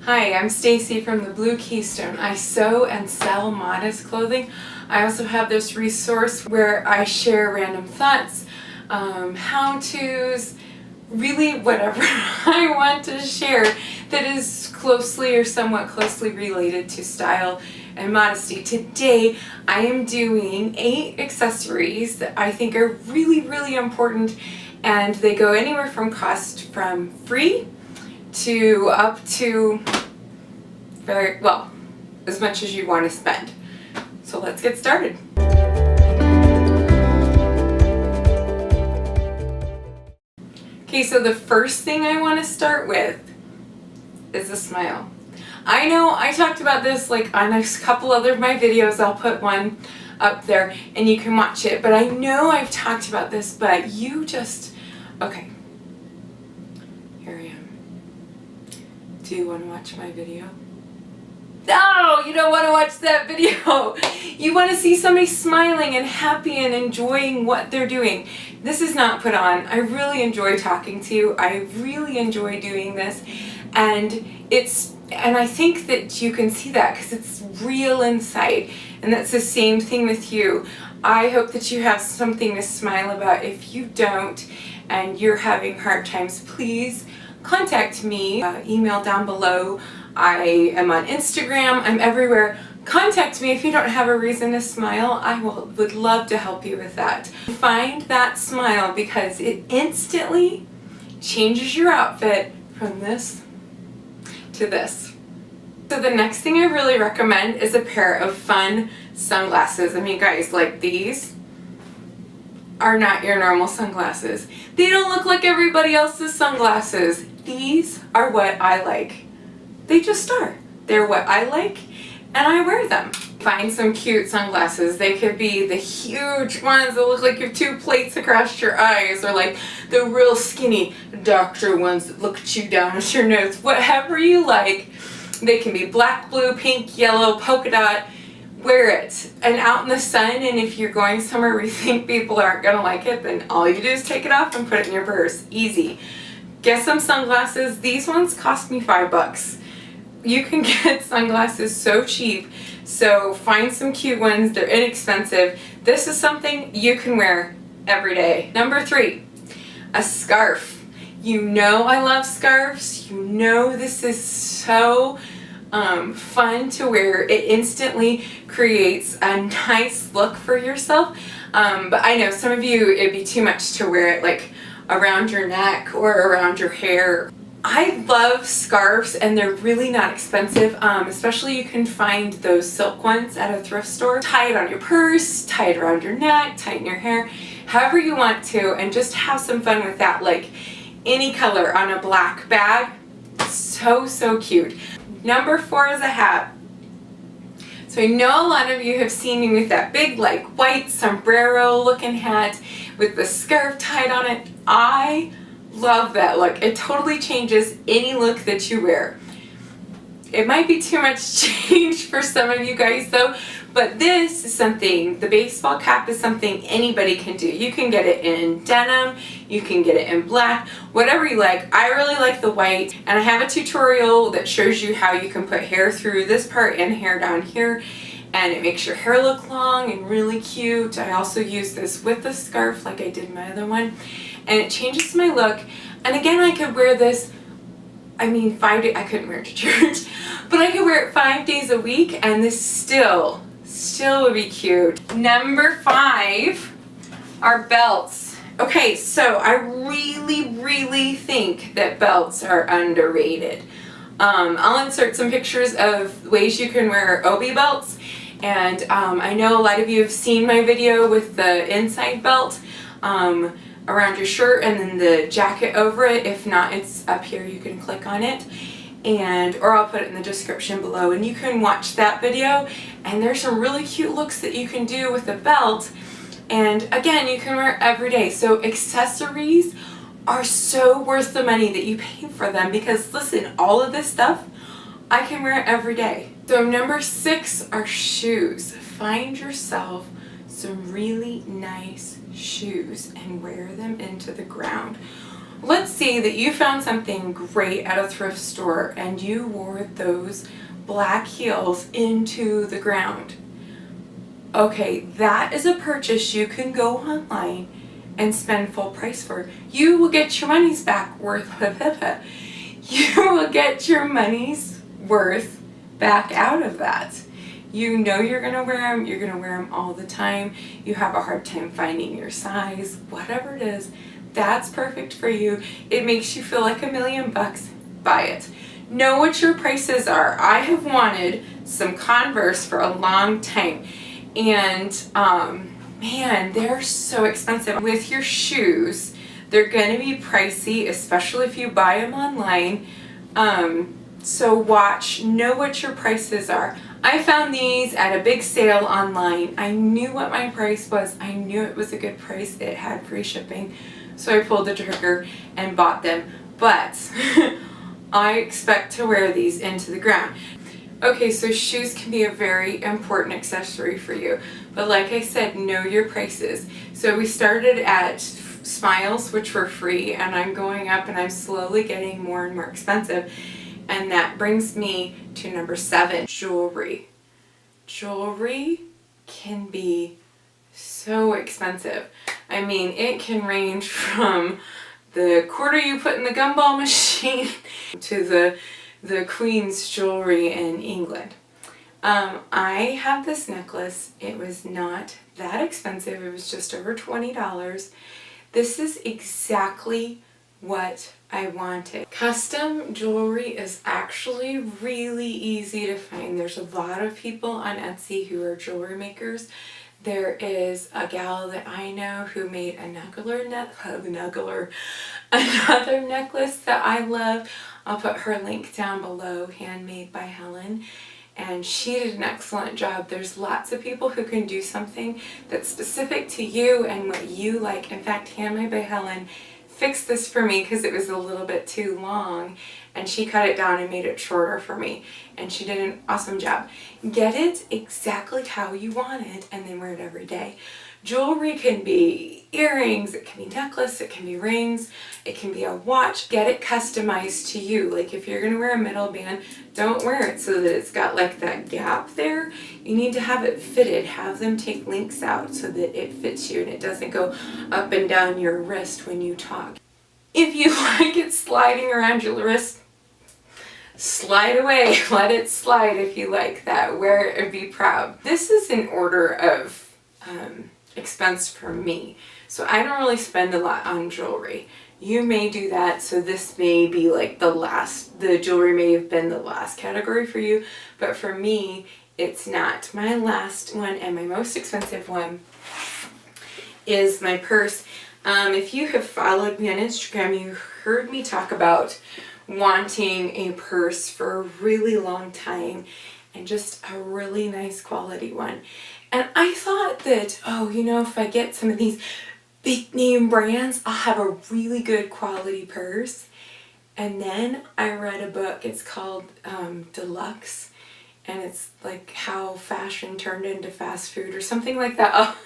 Hi, I'm Stacy from the Blue Keystone. I sew and sell modest clothing. I also have this resource where I share random thoughts, how-tos, really whatever I want to share that is closely or somewhat closely related to style and modesty. Today I am doing 8 accessories that I think are really important, and they go anywhere from cost from free to up to very well, as much as you want to spend. So let's get started. Okay, so the first thing I want to start with is a smile. I know I talked about this like on a couple other of my videos. I'll put one up there and you can watch it, but I know I've talked about this, but you just, okay, here I am. Do you want to watch my video? No, you don't want to watch that video. You want to see somebody smiling and happy and enjoying what they're doing. This is not put on. I really enjoy talking to you. I really enjoy doing this, and I think that you can see that because it's real inside, and that's the same thing with you. I hope that you have something to smile about. If you don't and you're having hard times, please contact me. Email down below. I am on Instagram. I'm everywhere. Contact me if you don't have a reason to smile. I would love to help you with that. Find that smile because it instantly changes your outfit from this to this. So the next thing I really recommend is a pair of fun sunglasses. I mean, guys, like these are not your normal sunglasses. They don't look like everybody else's sunglasses. These are what I like. They just are. They're what I like, and I wear them. Find some cute sunglasses. They could be the huge ones that look like you have 2 plates across your eyes, or like the real skinny doctor ones that look at you down at your nose. Whatever you like. They can be black, blue, pink, yellow, polka dot. Wear it. And out in the sun, and if you're going somewhere where you think people aren't going to like it, then all you do is take it off and put it in your purse. Easy. Get some sunglasses. These ones cost me $5. You can get sunglasses so cheap, so find some cute ones. They're inexpensive. This is something you can wear every day. Number 3, a scarf. You know I love scarves. You know this is so fun to wear. It instantly creates a nice look for yourself, but I know some of you, it'd be too much to wear it like around your neck or around your hair. I love scarves, and they're really not expensive, especially you can find those silk ones at a thrift store. Tie it on your purse, tie it around your neck, tie it in your hair, however you want to, and just have some fun with that. Like any color on a black bag, so cute. Number 4 is a hat. So I know a lot of you have seen me with that big like white sombrero looking hat with the scarf tied on it. I love that look. It totally changes any look that you wear. It might be too much change for some of you guys though, but this is something, the baseball cap is something anybody can do. You can get it in denim, you can get it in black, whatever you like. I really like the white, and I have a tutorial that shows you how you can put hair through this part and hair down here, and it makes your hair look long and really cute. I also use this with the scarf like I did my other one, and it changes my look. And again, I could wear this, I mean 5 days, I couldn't wear it to church, but I could wear it 5 days a week, and this still would be cute. Number 5 are belts. Okay, so I really think that belts are underrated. I'll insert some pictures of ways you can wear obi belts, and I know a lot of you have seen my video with the inside belt around your shirt and then the jacket over it. If not, it's up here, you can click on it, or I'll put it in the description below, and you can watch that video. And there's some really cute looks that you can do with a belt, and again, you can wear it every day. So accessories are so worth the money that you pay for them, because listen, all of this stuff I can wear it every day. So number 6 are shoes. Find yourself some really nice shoes and wear them into the ground. Let's say that you found something great at a thrift store and you wore those black heels into the ground. Okay, that is a purchase you can go online and spend full price for. You will get your money's back worth. You will get your money's worth back out of that. You know you're gonna wear them. You're gonna wear them all the time. You have a hard time finding your size, whatever it is. That's perfect for you. It makes you feel like $1,000,000. Buy it. Know what your prices are. I have wanted some Converse for a long time, and man, they're so expensive. With your shoes, they're gonna be pricey, especially if you buy them online. So know what your prices are. I found these at a big sale online. I knew what my price was. I knew it was a good price. It had free shipping. So I pulled the trigger and bought them. But I expect to wear these into the ground. Okay, so shoes can be a very important accessory for you. But like I said, know your prices. So we started at Smiles, which were free, and I'm going up and I'm slowly getting more and more expensive. And that brings me to number 7, jewelry. Jewelry can be so expensive. I mean, it can range from the quarter you put in the gumball machine to the Queen's jewelry in England. I have this necklace. It was not that expensive. It was just over $20. This is exactly what I wanted. Custom jewelry is actually really easy to find. There's a lot of people on Etsy who are jewelry makers. There is a gal that I know who made another necklace that I love. I'll put her link down below, handmade by Helen. And she did an excellent job. There's lots of people who can do something that's specific to you and what you like. In fact, Handmade by Helen fixed this for me because it was a little bit too long, and she cut it down and made it shorter for me, and she did an awesome job. Get it exactly how you want it and then wear it every day. Jewelry can be earrings, it can be necklace, it can be rings, it can be a watch. Get it customized to you. Like if you're gonna wear a middle band, don't wear it so that it's got like that gap there. You need to have it fitted. Have them take links out so that it fits you and it doesn't go up and down your wrist when you talk. If you like it sliding around your wrist, slide away. Let it slide if you like that. Wear it and be proud. This is in order of expense for me. So I don't really spend a lot on jewelry. You may do that, so this may be like the jewelry may have been the last category for you, but for me, it's not. My last one and my most expensive one is my purse. If you have followed me on Instagram, you heard me talk about wanting a purse for a really long time and just a really nice quality one. And I thought that, oh, you know, if I get some of these big name brands, I'll have a really good quality purse. And then I read a book, it's called Deluxe, and it's like how fashion turned into fast food or something like that. Oh,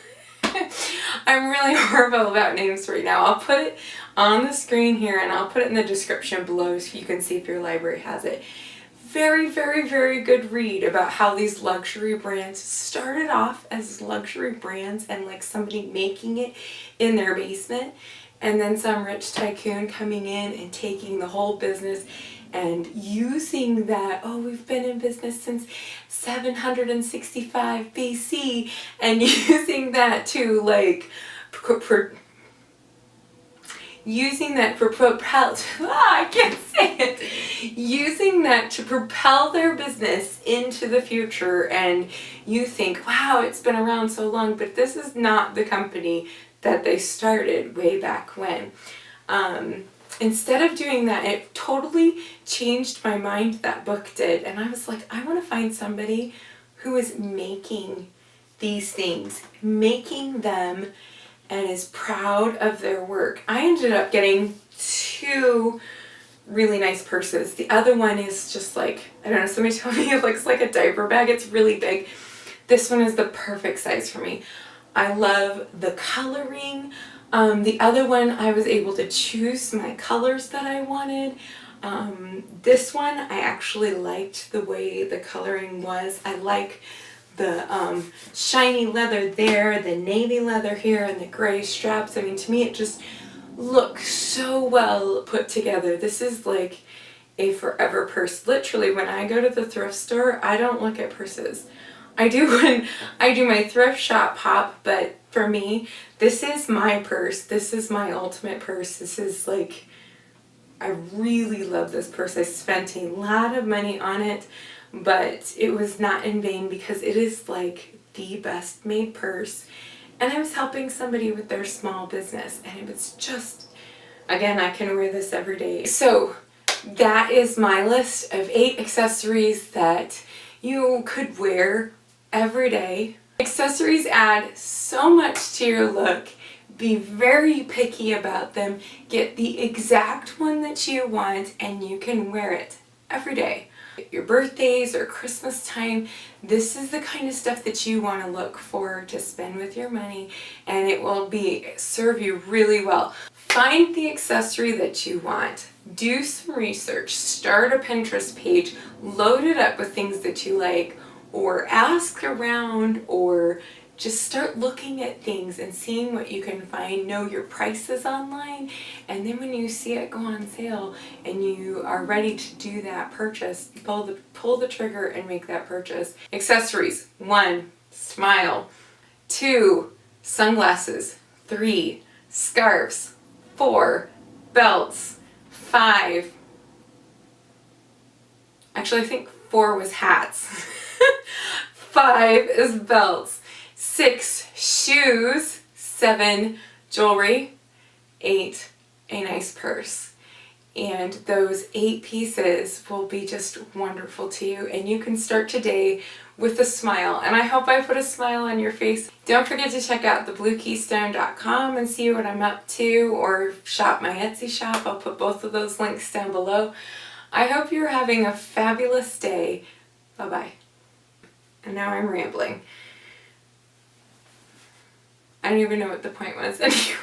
I'm really horrible about names right now. I'll put it on the screen here and I'll put it in the description below so you can see if your library has it. Very, very, very good read about how these luxury brands started off as luxury brands and like somebody making it in their basement, and then some rich tycoon coming in and taking the whole business and using that, oh, we've been in business since 765 BC, and using that to like using that to propel their business into the future. And you think, wow, it's been around so long, but this is not the company that they started way back when. Instead of doing that, it totally changed my mind, that book did. And I was like, I want to find somebody who is making these things, making them, and is proud of their work. I ended up getting 2 really nice purses. The other one is just like, I don't know, somebody told me it looks like a diaper bag. It's really big. This one is the perfect size for me. I love the coloring. The other one, I was able to choose my colors that I wanted. This one, I actually liked the way the coloring was. I like the shiny leather there, the navy leather here, and the gray straps. I mean, to me it just looks so well put together. This is like a forever purse. Literally, when I go to the thrift store, I don't look at purses. I do when I do my thrift shop hop, but for me, this is my purse. This is my ultimate purse. This is like, I really love this purse. I spent a lot of money on it, but it was not in vain because it is like the best made purse. And I was helping somebody with their small business, and it was just, again, I can wear this every day. So that is my list of 8 accessories that you could wear every day. Accessories add so much to your look. Be very picky about them. Get the exact one that you want and you can wear it every day. Your birthdays or Christmas time, this is the kind of stuff that you want to look for to spend with your money, and it will serve you really well. Find the accessory that you want. Do some research. Start a Pinterest page. Load it up with things that you like, or ask around, or just start looking at things and seeing what you can find. Know your prices online, and then when you see it go on sale and you are ready to do that purchase, pull the trigger and make that purchase. Accessories: 1, smile. 2, sunglasses. 3, scarves. 4, belts. 5, actually I think 4 was hats. 5 is belts. 6, shoes. 7, jewelry. 8, a nice purse. And those 8 pieces will be just wonderful to you, and you can start today with a smile. And I hope I put a smile on your face. Don't forget to check out thebluekeystone.com and see what I'm up to, or shop my Etsy shop. I'll put both of those links down below. I hope you're having a fabulous day. Bye-bye. And now I'm rambling. I don't even know what the point was anymore.